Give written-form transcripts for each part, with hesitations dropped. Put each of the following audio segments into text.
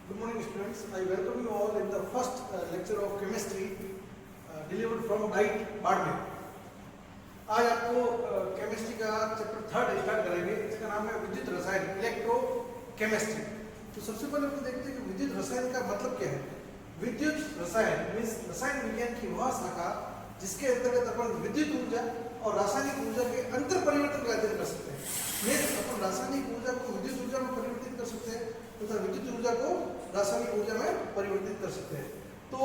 Good morning, students. I welcome you all in the first lecture of chemistry delivered from BITE Barmer. आज आपको chemistry का chapter 3 start करेंगे। इसका नाम है विद्युत रसायन, इलेक्ट्रोकेमिस्ट्री। तो सबसे पहले हम देखते हैं कि विद्युत रसायन का मतलब क्या है। विद्युत रसायन मीन्स रसायन विज्ञान की वह शाखा जिसके अंतर्गत अपन विद्युत ऊर्जा और रासायनिक ऊर्जा के अंतर परिवर्तन का अध्ययन कर सकते हैं। मीन्स अपन रासायनिक ऊर्जा को विद्युत ऊर्जा में परिवर्तित कर सकते हैं तथा विद्युत ऊर्जा को रासायनिक ऊर्जा में परिवर्तित कर सकते हैं। तो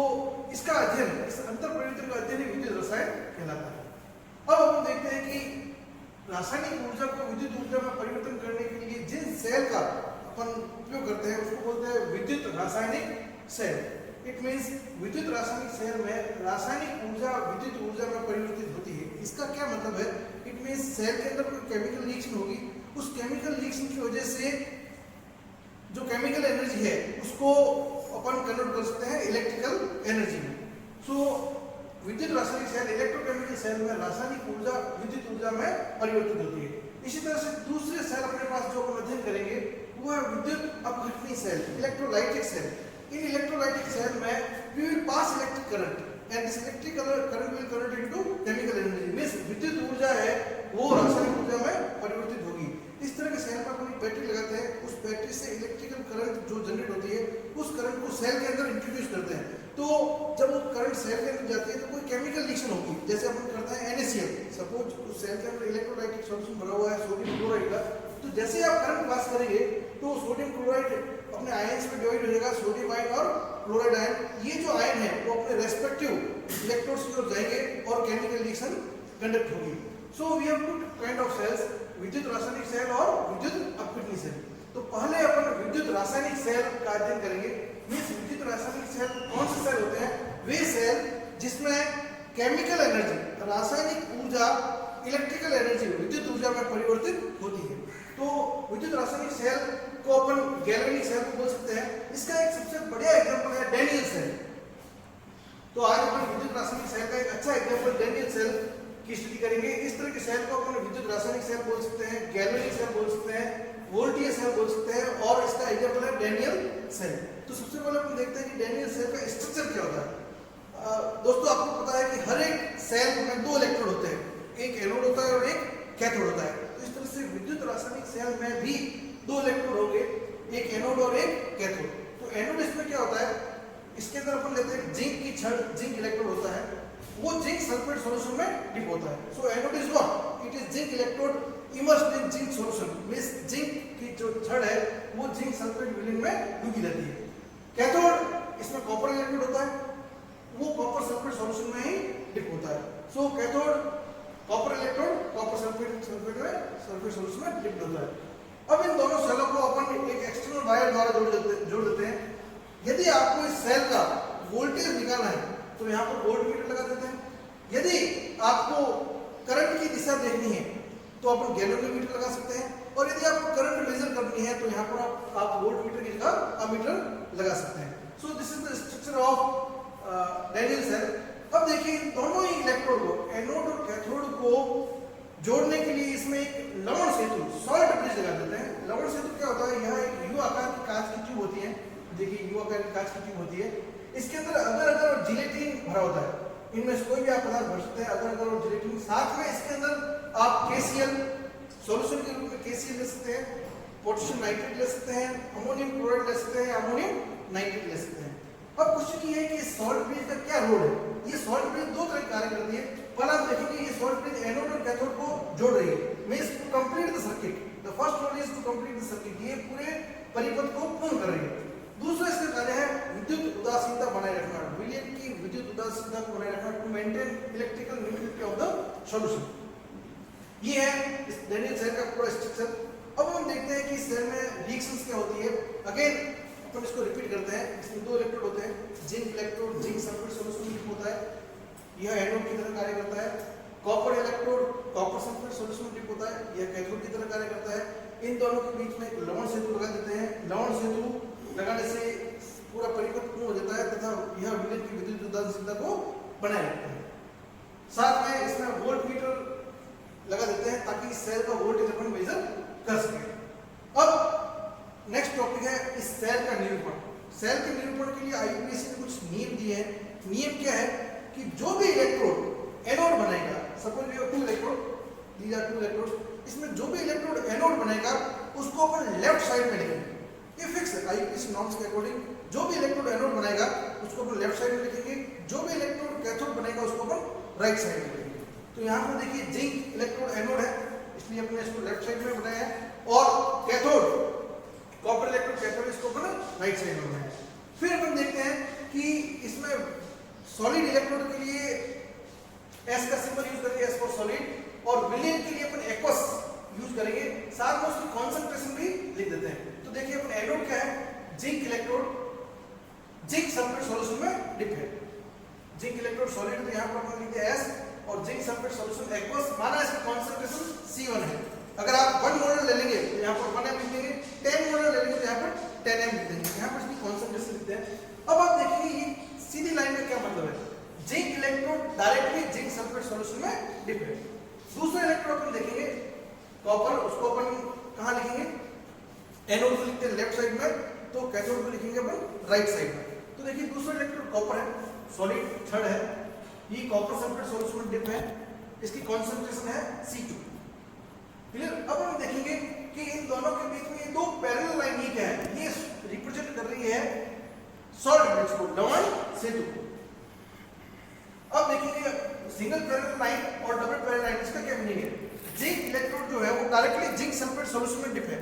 इसका अध्ययन, इस अंतर परिवर्तन का अध्ययन विद्युत रसायन कहलाता है। अब हम देखते हैं कि रासायनिक ऊर्जा को विद्युत ऊर्जा में परिवर्तन करने के लिए जिन सेल का अपन उपयोग करते हैं उसको बोलते हैं विद्युत रासायनिक सेल। इट मीन्स विद्युत रासायनिक सेल में रासायनिक ऊर्जा विद्युत ऊर्जा में परिवर्तित होती है। इसका क्या मतलब है? इट मीन्स सेल के अंदर कोई केमिकल रिएक्शन होगी, उस केमिकल रिएक्शन की वजह से जो केमिकल एनर्जी है उसको अपन कन्वर्ट कर सकते हैं इलेक्ट्रिकल एनर्जी में। सो विद्युत रासायनिक सेल, इलेक्ट्रोकेमिकल सेल में रासायनिक ऊर्जा विद्युत ऊर्जा में परिवर्तित होती है। इसी तरह से दूसरे सेल अपने पास जो हम अध्ययन करेंगे वो है विद्युत अपघटनी सेल, इलेक्ट्रोलाइटिक सेल। इन इलेक्ट्रोलाइटिक सेल में we will pass electric current and this electric current will convert into chemical energy. Means विद्युत ऊर्जा है वो रासायनिक ऊर्जा में परिवर्तित होगी। इस तरह के सेल पर अपन बैटरी लगाते हैं, उस बैटरी से इलेक्ट्रिकल करंट जो जनरेट होती है उस करंट को सेल के अंदर इंट्रोड्यूस करते हैं। तो जब वो करंट सेल के अंदर जाती है तो कोई केमिकल रिएक्शन होगी, जैसे अपन करते हैं NaCl। सपोज उस सेल के अंदर इलेक्ट्रोलाइटिक सॉल्यूशन भरा हुआ है सोडियम क्लोराइड का, तो जैसे आप करंट पास करेंगे तो सोडियम क्लोराइड अपने आयंस में डिवाइड हो जाएगा, सोडियम आयन और क्लोराइड आयन। ये जो आयन है वो अपने रेस्पेक्टिव इलेक्ट्रोड्स की ओर जाएंगे और केमिकल रिएक्शन कंडक्ट होगी। So we have two kind of cells, विद्युत रासायनिक सेल और विद्युत अपघटनी सेल। तो पहले अपन विद्युत रासायनिक सेल का अध्ययन करेंगे। मींस विद्युत रासायनिक सेल कौन से सेल होते हैं? वे सेल जिसमें केमिकल एनर्जी, रासायनिक ऊर्जा इलेक्ट्रिकल एनर्जी, विद्युत ऊर्जा में परिवर्तित होती है। तो विद्युत रासायनिक सेल को अपन गैल्वेनिक सेल को बोल सकते हैं। इसका एक सबसे बढ़िया एग्जांपल है डैनियल सेल। तो आज अपन विद्युत रासायनिक सेल का एक अच्छा एग्जांपल डैनियल सेल की स्टडी करेंगे। इस तरह के सेल को अपन विद्युत रासायनिक सेल बोल सकते हैं, गैल्वेनिक सेल बोल सकते हैं, वोल्टेज सेल बोल सकते हैं, और इसका एग्जांपल है डैनियल सेल। तो सबसे पहले अपन देखते हैं कि डैनियल सेल का स्ट्रक्चर क्या होता है। दोस्तों आपको पता है कि हर एक सेल में दो इलेक्ट्रोड होते हैं, एक एनोड होता है और एक कैथोड होता है। तो इस तरह से विद्युत रासायनिक सेल में भी दो इलेक्ट्रोड होंगे, एक एनोड और एक कैथोड। तो एनोड इसमें क्या होता है, इसके अंदर अपन लेते हैं जिंक की छड़, जिंक इलेक्ट्रोड होता है, वो जिंक सल्फेट सॉल्यूशन में डिप होता है। So anode is what? It is zinc electrode immersed in zinc solution. Means zinc की जो छड़ है वो जिंक सल्फेट विलीन में डूबी रहती है। कैथोड इसमें कॉपर इलेक्ट्रोड होता है, वो कॉपर सल्फेट सॉल्यूशन में ही डिप होता है। So cathode copper electrode copper sulphate sulphate solution में डिप होता है। अब इन दोनों सेलों को अपन एक एक्सटर्नल वायर द्वारा जोड़ देते हैं। यदि आपको इस सेल का वोल्टेज निकालना है तो यहाँ पर वोल्ट मीटर लगा देते हैं। यदि आपको करंट की दिशा देखनी है तो अपन गैल्वेनोमीटर लगा सकते हैं, और यदि आपको करंट मेजर करनी है तो यहाँ पर आप वोल्ट मीटर की जगह अमीटर लगा सकते हैं। So this is the structure of Daniell cell. अब देखिए दोनों ही इलेक्ट्रोड को, एनोड और कैथोड को जोड़ने के लिए इसमें एक लवण सेतु, सॉल्ट ब्रिज लगा देते हैं। लवण सेतु क्या होता है? यह एक यू आकार की कांच की ट्यूब होती है। देखिए यू आकार की कांच की ट्यूब होती है, इसके अंदर अगर जिलेटिन भरा होता है, इनमें से कोई भी आप पदार्थ भर सकते हैं, अगर और जिलेटिन, साथ में इसके अंदर आप KCl सॉल्यूशन के रूप में KCl ले सकते हैं, पोटेशियम नाइट्रेट ले सकते हैं, अमोनियम क्लोराइड ले सकते हैं, अमोनियम नाइट्रेट ले सकते हैं। अब क्वेश्चन ये है कि सॉल्ट ब्रिज का क्या रोल है। ये सॉल्ट ब्रिज दो तरह कार्य करती है। पहला आप देखेंगे ये सॉल्ट ब्रिज एनोड और कैथोड को जोड़ रही है। Means to complete the circuit, the first role is to complete the circuit. ये पूरे परिपथ को पूर्ण कर रही है। दूसरा इसका कार्य है विद्युत उदासीनता बनाए रखना, विलयन की विद्युत उदासीनता को बनाए रखना, to maintain electrical neutrality of the solution. ये है इस डैनियल सेल का पूरा स्ट्रक्चर। अब हम देखते हैं कि इस सेल में रिएक्शंस क्या होती है। अगेन अपन इसको रिपीट करते हैं। इसमें दो इलेक्ट्रोड होते हैं, zinc electrode zinc sulphate solution में होता है, यह एनोड की तरह कार्य करता है। Copper electrode copper sulphate solution में डिप होता है, यह कैथोड की तरह कार्य करता है। इन दोनों के बीच में एक लवण सेतु लगा देते हैं। लवण सेतु लगाने से पूरा परिपथ पूर्ण हो जाता है तथा यह विलयन की विद्युत उदासीनता को बनाए रखता है। साथ में इसमें वोल्ट मीटर लगा देते हैं ताकि इस सेल का वोल्टेज अपन मेजर कर सके। अब नेक्स्ट टॉपिक है इस सेल का निर्माण। सेल के निरूपण के लिए आईयूपीएसी ने कुछ नियम दिए हैं। नियम क्या है कि जो भी इलेक्ट्रोड एनोड बनेगा, suppose we have two electrode, these are two electrodes, इसमें जो भी इलेक्ट्रोड एनोड बनेगा उसको अपन लेफ्ट साइड में लिखेंगे। ये फिक्स है आईयूपीएसी नॉर्म्स के अकॉर्डिंग। जो भी इलेक्ट्रोड एनोड बनेगा उसको अपन लेफ्ट साइड में लिखेंगे, जो भी इलेक्ट्रोड कैथोड बनेगा उसको अपन राइट साइड में लिखेंगे। तो यहाँ पर देखिए जिंक इलेक्ट्रोड एनोड है, इसलिए हमने इसको लेफ्ट साइड में बनाया है, और कैथोड कॉपर इलेक्ट्रोड कैथोड इसको अपन राइट साइड में बनाया है। फिर अपन देखते हैं कि इसमें सॉलिड इलेक्ट्रोड के लिए एस का सिंबल यूज करेंगे, एस फॉर सॉलिड, और विलियन के लिए अपन एक्वस यूज करेंगे, साथ में उसकी कॉन्सेंट्रेशन भी लिख देते हैं। तो देखिए अपन एनोड क्या है, zinc electrode, zinc sulphate solution में डिप है। जिंक इलेक्ट्रोड सॉलिड तो यहाँ पर अपन लिखते हैं एस, और जिंक सल्फेट सॉल्यूशन एक्वस, माना इसका कॉन्सेंट्रेशन C1 है। अगर आप 1 मोल ले लेंगे तो यहाँ पर 1 m लिख देंगे, 10 मोल ले लेंगे तो यहाँ पर 10 m लिख देंगे, यहाँ पर इसकी कॉन्सेंट्रेशन लिखते हैं। अब आप देखिए ये सीधी लाइन में क्या मतलब है, zinc electrode directly zinc sulphate solution में डिप है। दूसरा इलेक्ट्रोड अपन देखेंगे कॉपर, उसको अपन कहाँ लिखेंगे, एनोड को लिखते हैं लेफ्ट साइड में, तो कैथोड को लिखेंगे अपन राइट साइड में। तो देखिए दूसरा इलेक्ट्रोड कॉपर है, सॉलिड थर्ड है, ये कॉपर सल्फेट सॉल्यूशन में डिप है, इसकी कॉन्सेंट्रेशन है C2। क्लियर। अब हम देखेंगे कि इन दोनों के बीच में ये दो पैरेलल लाइन, ये क्या है, ये रिप्रेजेंट कर रही है सॉल्ट ब्रिज को, लवण सेतु को। अब देखेंगे सिंगल पैरेलल लाइन और डबल पैरेलल लाइन, इसका क्या मीनिंग है, जिंक इलेक्ट्रोड जो है वो डायरेक्टली जिंक सल्फेट सॉल्यूशन में डिप है,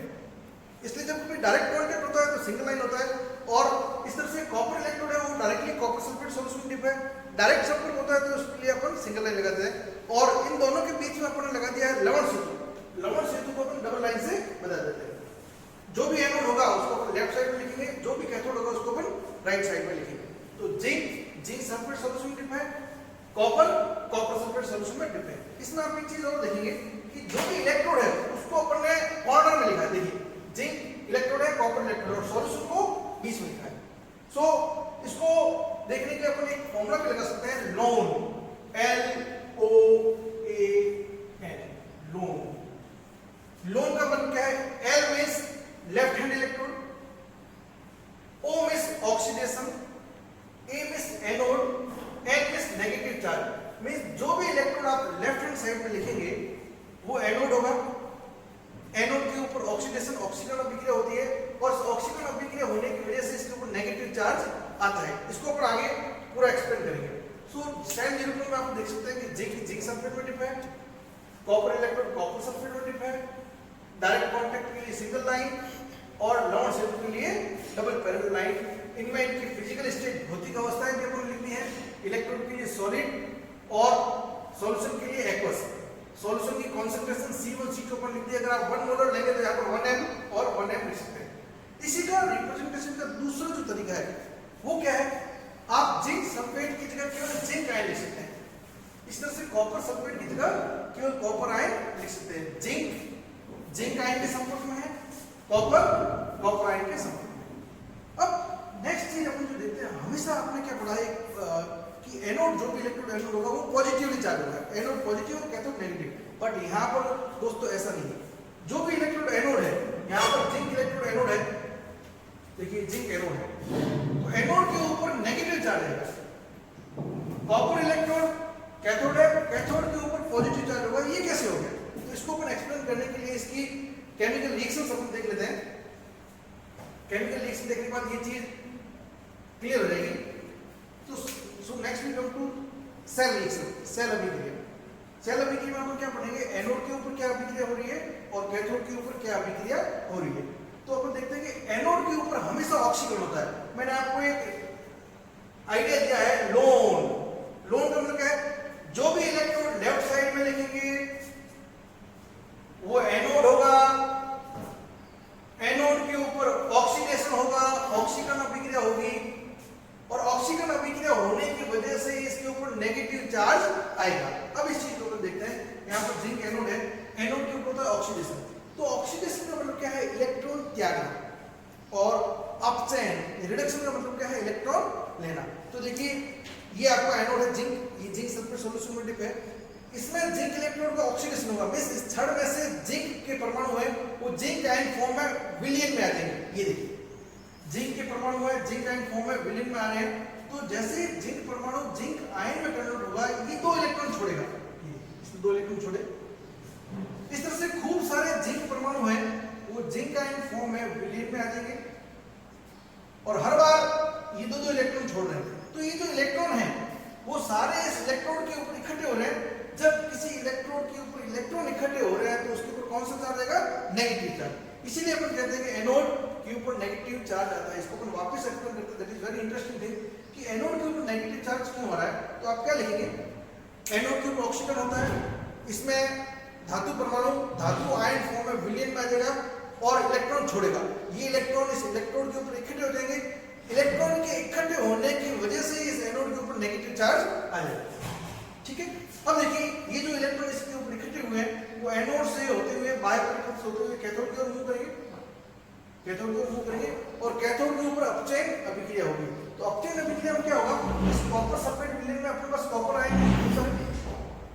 इसलिए जब कोई डायरेक्ट कांटेक्ट होता है तो सिंगल लाइन होता है, और इस तरह से कॉपर इलेक्ट्रोड है वो डायरेक्टली कॉपर सल्फेट सॉल्यूशन में डिप है, डायरेक्ट सल्फेट होता है तो उसके लिए अपन सिंगल लाइन लगाते हैं। और इन दोनों के बीच में अपन लगा दिया है लवण सेतु, लवण सेतु को अपन डबल लाइन से बता देते हैं। जो भी एनोड होगा उसको अपन लेफ्ट साइड में लिखेंगे, जो भी कैथोड होगा उसको अपन राइट साइड में लिखेंगे। तो जिंक सल्फेट सॉल्यूशन में डिप है, कॉपर सल्फेट सॉल्यूशन में डिप है। इसमें आप एक चीज और देखेंगे कि जो भी इलेक्ट्रोड है उसको अपन ने कॉर्नर में लिखा है, देखिए जिंक इलेक्ट्रोड है, कॉपर इलेक्ट्रोड, और सॉल्यूशन को बीच में लिखा है। सो इसको देखने के लिए अपन एक फॉर्मूला भी लगा सकते हैं, लोन, LOAN, लोन। लोन का मतलब क्या है, L means left hand electrode, O means oxidation, A means anode, N means negative charge. Means जो भी इलेक्ट्रोड आप लेफ्ट हैंड साइड में लिखेंगे वो एनोड होगा, एनोड के ऊपर ऑक्सीडेशन, ऑक्सीजन अभिक्रिया होती है, और ऑक्सीजन अभिक्रिया होने की वजह से इसके ऊपर नेगेटिव चार्ज आता है। इसको अपन आगे पूरा एक्सप्लेन करेंगे। सो सेल निरूपण में आप देख सकते हैं कि जिंक सल्फेट में डिप है, कॉपर इलेक्ट्रोड कॉपर सल्फेट में डिप है, डायरेक्ट कांटेक्ट के लिए सिंगल लाइन, और लवण सेतु के लिए डबल पैरेलल लाइन। इनमें इनकी फिजिकल स्टेट, भौतिक अवस्थाएं भी अपन लिखनी है, इलेक्ट्रोड के लिए सॉलिड और सॉल्यूशन के लिए एक्वस। सॉल्यूशन की कॉन्सेंट्रेशन C1 C2 पर लिख दिया, अगर आप 1 मोलर लेंगे तो यहाँ पर 1 m और 1 m लिख सकते हैं। इसी का रिप्रेजेंटेशन का दूसरा जो तरीका है वो क्या है, आप जिंक सल्फेट की जगह केवल जिंक आयन लिख सकते हैं। इस तरह से कॉपर सल्फेट की जगह केवल कॉपर आयन लिख सकते हैं। जिंक आयन के संपर्क में है, कॉपर आयन के संपर्क में। अब नेक्स्ट चीज अपन जो देखते हैं, हमेशा आपने क्या पढ़ा है कि एनोड, जो भी इलेक्ट्रोड एनोड होगा वो पॉजिटिवली चार्ज होगा, एनोड पॉजिटिव और कैथोड नेगेटिव। बट यहाँ पर दोस्तों ऐसा नहीं है। जो भी इलेक्ट्रोड एनोड है, यहाँ पर जिंक इलेक्ट्रोड एनोड है, देखिए जिंक एनोड है, तो एनोड के ऊपर नेगेटिव चार्ज है। कॉपर इलेक्ट्रोड कैथोड है, कैथोड के ऊपर पॉजिटिव चार्ज होगा। ये कैसे हो गया, तो इसको अपन एक्सप्लेन करने के लिए इसकी केमिकल रिएक्शन अपन देख लेते हैं। केमिकल रिएक्शन देखने के बाद ये चीज क्लियर हो जाएगी। तो next we come to cell reaction, cell अभिक्रिया। सेल अभिक्रिया में अपन क्या पढ़ेंगे, एनोड के ऊपर क्या अभिक्रिया हो रही है और कैथोड के ऊपर क्या अभिक्रिया हो रही है। तो अपन देखते हैं कि एनोड के ऊपर हमेशा ऑक्सीजन होता है। मैंने आपको एक आइडिया दिया है, लोन। लोन का मतलब क्या है, जो भी इलेक्ट्रोड लेफ्ट साइड में लिखेंगे वो एनोड होगा, एनोड के ऊपर ऑक्सीडेशन होगा, ऑक्सीकरण अभिक्रिया होगी, और ऑक्सीकरण अभिक्रिया होने की वजह से इसके ऊपर नेगेटिव चार्ज आएगा। अब इस चीज को अपन देखते हैं, यहाँ पर जिंक एनोड है, एनोड के ऊपर होता है ऑक्सीडेशन। तो ऑक्सीडेशन का मतलब क्या है, इलेक्ट्रॉन त्यागना, और अपचयन रिडक्शन का मतलब क्या है, इलेक्ट्रॉन लेना। तो देखिए ये आपका एनोड है जिंक, ये जिंक सल्फेट सॉल्यूशन में डिप है, इसमें जिंक इलेक्ट्रोड का ऑक्सीडेशन होगा, मींस इस थर्ड में से जिंक के परमाणु है वो जिंक आयन फॉर्म में विलयन में आ जाएंगे। ये देखिए जिंक के परमाणु है जिंक आयन फॉर्म में विलीन में आ रहे हैं, तो जैसे जिंक परमाणु जिंक आयन में कन्वर्ट होगा ये 2 इलेक्ट्रॉन छोड़ेगा, इसमें 2 इलेक्ट्रॉन छोड़े। इस तरह से खूब सारे जिंक परमाणु हैं वो जिंक आयन फॉर्म में विलीन में आ जाएंगे और हर बार ये 2 इलेक्ट्रॉन छोड़ रहे हैं। तो ये जो इलेक्ट्रॉन है वो सारे इस इलेक्ट्रोड के ऊपर इकट्ठे हो रहे हैं। जब किसी इलेक्ट्रोड के ऊपर इलेक्ट्रॉन इकट्ठे हो रहे हैं तो उसके ऊपर कौन सा चार्ज आएगा? Negative charge. इसीलिए अपन कहते हैं कि एनोड के ऊपर नेगेटिव चार्ज आता है। इसको अपन वापस एक्सप्लेन करते हैं, that is very interesting thing कि एनोड के ऊपर नेगेटिव चार्ज क्यों हो रहा है। तो आप क्या लिखेंगे? एनोड के ऊपर ऑक्सीजन होता है, इसमें धातु परमाणु धातु आयन फॉर्म में विलीन में आ जाएगा और इलेक्ट्रॉन छोड़ेगा। ये इलेक्ट्रॉन इस इलेक्ट्रोड के ऊपर इकट्ठे हो जाएंगे। इलेक्ट्रॉन के इकट्ठे होने की वजह से इस एनोड के ऊपर नेगेटिव चार्ज आ जाएगा। ठीक है, अब देखिए ये जो इलेक्ट्रॉन इसके ऊपर इकट्ठे हुए हैं वो एनोड से होते हुए बाहर से होते हुए कैथोड की ओर मूव करेंगे, कैथोड की ओर मूव करेंगे और कैथोड के ऊपर अपचयन अभिक्रिया होगी। तो अपचयन अभिक्रिया में क्या होगा? इस कॉपर सल्फेट विलेन में अपने पास कॉपर आयन है,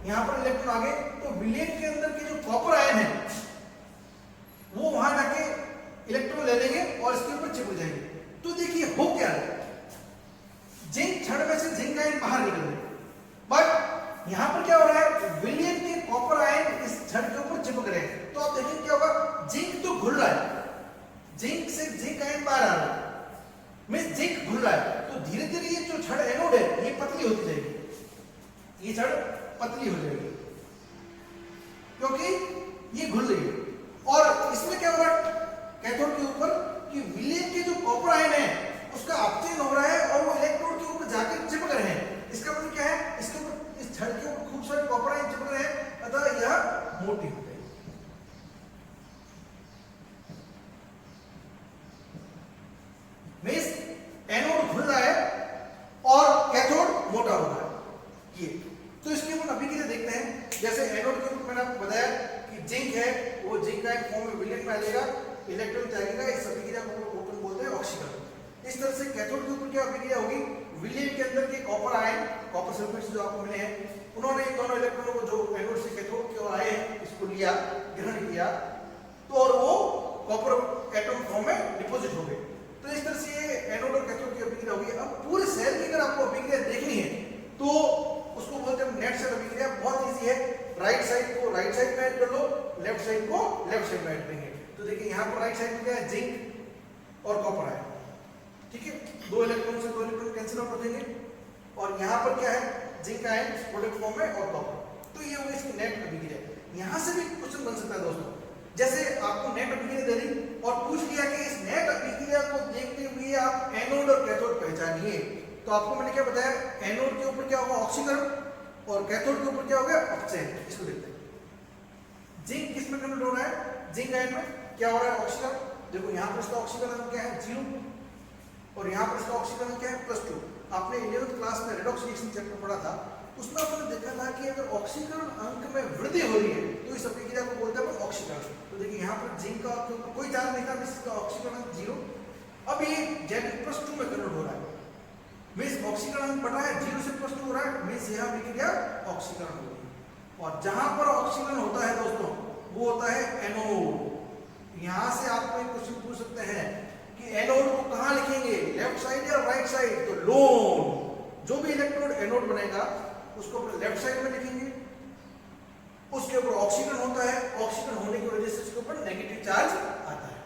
यहाँ पर इलेक्ट्रॉन आ गए तो विलेन के अंदर के जो कॉपर आयन है वो वहां जाके इलेक्ट्रॉन ले लेंगे और इसके ऊपर चिपक जाएंगे। तो देखिए हो क्या है, जिंक छड़ में से जिंक आयन बाहर निकल रहे, बट यहां पर क्या हो रहा है? विलियन के कॉपर आयन इस छड़ के ऊपर चिपक रहे हैं। तो आप देखें क्या होगा? जिंक तो घुल रहा है, जिंक से जिंक आयन बाहर आ रहा है, मींस जिंक घुल रहा है। तो धीरे धीरे ये जो छड़ एनोड है ये पतली होती जाएगी, ये छड़ पतली हो जाएगी क्योंकि ये घुल रही है। और इसमें क्या हो रहा है कैथोड के ऊपर कि विलेन के जो कॉपर आयन है उसका अपचयन हो रहा है और वो इलेक्ट्रोड के ऊपर जाकर चिपक रहे हैं। इसका मतलब क्या है? इसके ऊपर इस छड़ के ऊपर खूब सारे कॉपर आयन चिपक रहे हैं, अतः यह मोटी हो गई। मींस एनोड घुल रहा है और कैथोड मोटा हो रहा है। ये तो इसके ऊपर अभिक्रिया देखते हैं। जैसे एनोड के ऊपर मैंने आपको बताया कि जिंक है वो जिंक आयन फॉर्म में विलेन में आ जाएगा, इलेक्ट्रॉन त्यागेगा, इस अभिक्रिया को अपन बोलते हैं ऑक्सीकरण। इस तरह से कैथोड के ऊपर क्या अभिक्रिया होगी? विलेन के अंदर के कॉपर आयन, कॉपर सल्फेट जो आपको मिले हैं, उन्होंने इन दोनों इलेक्ट्रॉनों को जो एनोड से कैथोड की ओर आए हैं इसको लिया, ग्रहण किया, तो और वो कॉपर एटम फॉर्म में डिपॉजिट हो गए। तो इस तरह से ये एनोड और कैथोड की अभिक्रिया होगी। अब पूरे सेल की अगर आपको अभिक्रिया देखनी है तो उसको बोलते हैं नेट सेल अभिक्रिया। बहुत इजी है, राइट साइड को राइट साइड में ऐड कर लो, लेफ्ट साइड को लेफ्ट साइड में ऐड करेंगे। तो देखिए यहाँ पर राइट साइड में क्या है? जिंक और कॉपर है, ठीक है, 2 इलेक्ट्रॉन से 2 इलेक्ट्रॉन कैंसिल आउट हो जाएंगे और यहाँ पर क्या है? जिंक आयन प्रोडक्ट फॉर्म में और कॉपर। तो ये होगी इसकी नेट अभिक्रिया। यहाँ से भी क्वेश्चन बन सकता है दोस्तों, जैसे आपको नेट अभिक्रिया दे दी और पूछ लिया कि इस नेट अभिक्रिया को देखते हुए आप एनोड और कैथोड पहचानिए। तो आपको मैंने क्या बताया? एनोड के ऊपर क्या होगा? ऑक्सीकरण और कैथोड के ऊपर क्या होगा? अपचयन। इसको देखते हैं। जिंक किस में कन्वर्ट हो रहा है? जिंक आयन में क्या हो रहा है? ऑक्सीकरण। देखो यहाँ पर इसका ऑक्सीकरण क्या है? 0 और यहाँ पर इसका ऑक्सीकरण क्या है? +2। आपने 11th क्लास में रेडॉक्स रिएक्शन चैप्टर पढ़ा था, उसमें आपने देखा था कि अगर ऑक्सीकरण अंक में वृद्धि हो रही है तो इस अभिक्रिया को बोलते हैं ऑक्सीकरण। तो देखिए यहाँ पर जिंक का कोई चार्ज नहीं था, इसका ऑक्सीकरण 0। अब ये Z+2 में कन्वर्ट हो रहा है, मींस ऑक्सीकरण अंक बढ़ रहा है, 0 से +2 हो रहा है, मींस यह अभिक्रिया ऑक्सीकरण होगी। और जहां पर ऑक्सीकरण होता है दोस्तों वो होता है एनोड। यहां से आपको एक क्वेश्चन पूछ सकते हैं कि एनोड को कहां लिखेंगे? लेफ्ट साइड या राइट साइड? तो लोन जो भी इलेक्ट्रोड एनोड बनेगा उसको अपने लेफ्ट साइड में लिखेंगे, उसके ऊपर ऑक्सीकरण होता है, ऑक्सीकरण होने की वजह से उसके ऊपर नेगेटिव चार्ज आता है।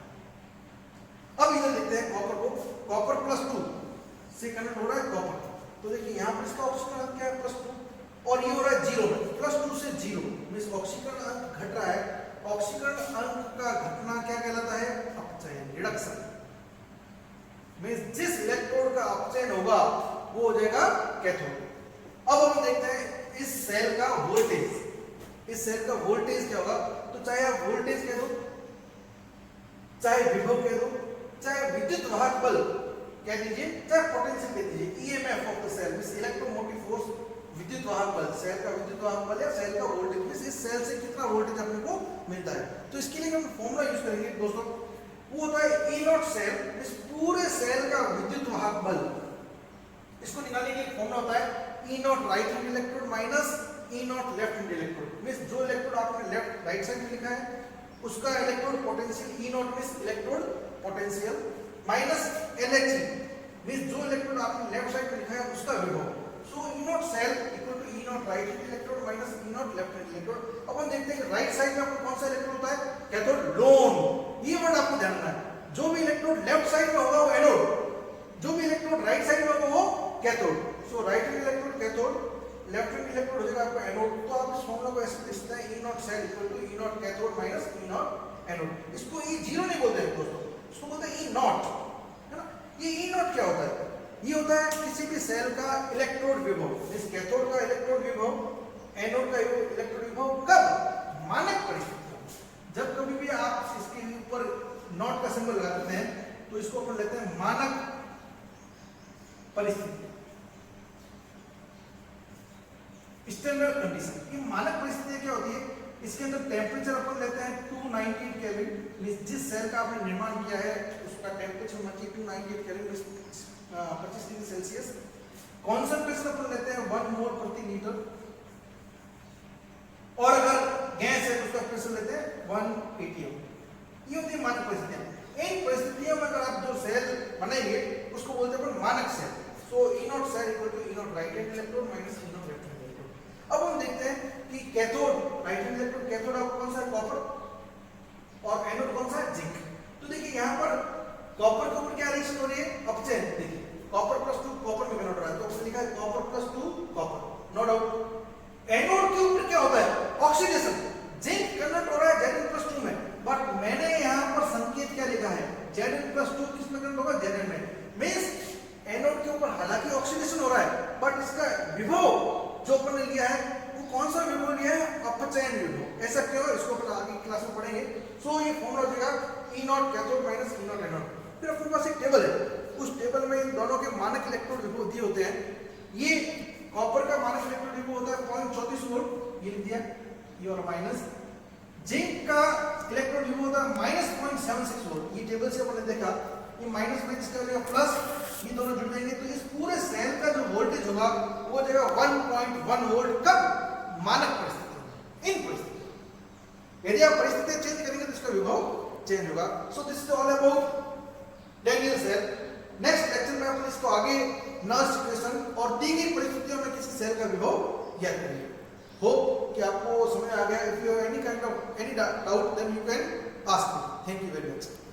अब इधर देखते हैं कॉपर को, कॉपर +2 से कन्वर्ट हो रहा है कॉपर। तो देखिए यहाँ पर इसका ऑक्सीकरण अंक क्या है? +2 और ये हो रहा है 0 में, +2 से 0 मींस ऑक्सीकरण अंक घट रहा है। ऑक्सीकरण अंक का घटना क्या कहलाता है? अपचयन, रिडक्शन। मींस जिस इलेक्ट्रोड का अपचयन होगा वो हो जाएगा कैथोड। अब हम देखते हैं इस सेल का वोल्टेज। इस सेल का वोल्टेज क्या होगा? तो चाहे आप वोल्टेज कह दो, चाहे विभव कह दो, चाहे विद्युत वाहक बल कह दीजिए, चाहे पोटेंशियल कह दीजिए, EMF of the cell means electromotive force, विद्युत वाहक बल, सेल का विद्युत वाहक बल या सेल का वोल्टेज मींस इस सेल से कितना वोल्टेज अपने को मिलता है। तो इसके लिए हम फॉर्मूला यूज करेंगे दोस्तों, वो होता है E0 सेल, इस पूरे सेल का विद्युत वाहक बल। इसको निकालने के लिए फॉर्मूला होता है E0 right hand electrode minus E0 left hand electrode. Means जो इलेक्ट्रोड आपने लेफ्ट राइट साइड में लिखा है उसका electrode potential E0 means electrode potential minus LHE means जो इलेक्ट्रोड आपने लेफ्ट साइड में लिखा है उसका विभव। So E nought cell equal to E nought right hand electrode minus E nought left hand electrode. अपन देखते हैं कि राइट साइड में आपको कौन सा इलेक्ट्रोड होता है, कैथोड लोन। ये वर्ड आपको ध्यान रखना है, जो भी इलेक्ट्रोड लेफ्ट साइड में होगा वो एनोड, जो भी इलेक्ट्रोड राइट साइड में होगा वो cathode. So right hand electrode cathode, left hand electrode हो जाएगा आपका एनोड। तो आप इस फॉर्मूला को ऐसे लिख सकते हैं E nought cell equal to E nought cathode minus E nought anode. इसको E0 नहीं बोलते हैं दोस्तों, इसको बोलते हैं E नॉट, है ना। ये E नॉट क्या होता है, ये होता है किसी भी सेल का इलेक्ट्रोड विभव। इस कैथोड का इलेक्ट्रोड विभव, एनोड का इलेक्ट्रोड विभव कब, मानक परिस्थितियों। जब कभी भी आप इसके ऊपर नॉट का सिंबल लगा देते हैं तो इसको अपन लेते हैं मानक परिस्थिति, स्टैंडर्ड कंडीशन। ये मानक परिस्थितियां क्या होती है, इसके अंदर टेम्परेचर अपन लेते हैं 298 केल्विन। जिस सेल का आपने निर्माण किया है उसका टेम्परेचर होना चाहिए 298 केल्विन 25 डिग्री सेल्सियस। कॉन्सेंट्रेशन अपन लेते हैं 1 मोल प्रति लीटर, और अगर गैस है तो उसका प्रेशर लेते हैं 1 atm। ये होती है मानक परिस्थितियां। इन परिस्थितियों में अगर आप जो सेल बनाएंगे उसको बोलते हैं अपन मानक cell. So E nought cell equal to E nought right hand electrode minus E nought left hand electrode. अब हम देखते हैं कि cathode right hand electrode, cathode आपका कौन सा है, कॉपर, और एनोड कौन सा है, जिंक। तो देखिए यहाँ पर कॉपर के ऊपर क्या रिएक्शन हो रही है, अपचयन। देखिए कॉपर प्लस 2 कॉपर में कन्वर्ट हो रहा है, तो उसने लिखा है copper plus 2 copper, no doubt. Anode के ऊपर क्या होता है, ऑक्सीडेशन। जिंक कन्वर्ट हो रहा है Zn+2 में, बट मैंने यहाँ पर संकेत क्या लिखा है, Zn+2 किस में कन्वर्ट होगा, Zn में। मींस एनोड के ऊपर हालांकि ऑक्सीडेशन हो रहा है, बट इसका विभव जो अपन ने लिया है वो कौन सा विभव लिया है, अपचयन विभव। ऐसा क्यों है, इसको अपन आगे क्लास में पढ़ेंगे। सो ये फॉर्मूला हो जाएगा E nought cathode minus E nought anode. फिर अपने पास एक टेबल है, उस टेबल में इन दोनों के मानक इलेक्ट्रोड विभव दिए होते हैं। ये कॉपर का मानक इलेक्ट्रोड विभव होता है 0.34 वोल्ट, ये लिख दिया, ये और माइनस। जिंक का इलेक्ट्रोड विभव होता है -0.76 वोल्ट, ये टेबल से हमने देखा। ये माइनस में इसका हो जाएगा प्लस, ये दोनों जुड़ जाएंगे तो इस पूरे सेल का जो वोल्टेज होगा वो हो जाएगा 1.1 वोल्ट। कब, मानक परिस्थिति। इन परिस्थिति यदि आप परिस्थितियां चेंज करेंगे तो इसका विभव चेंज होगा। So this is all about Daniell cell. Next lecture में अपन इसको आगे नर्स इक्वेशन और दी गई परिस्थितियों में किसी सेल का विभव ज्ञात करेंगे। होप कि आपको समझ आ गया। If you have any kind of any doubt then you can ask me. Thank you very much.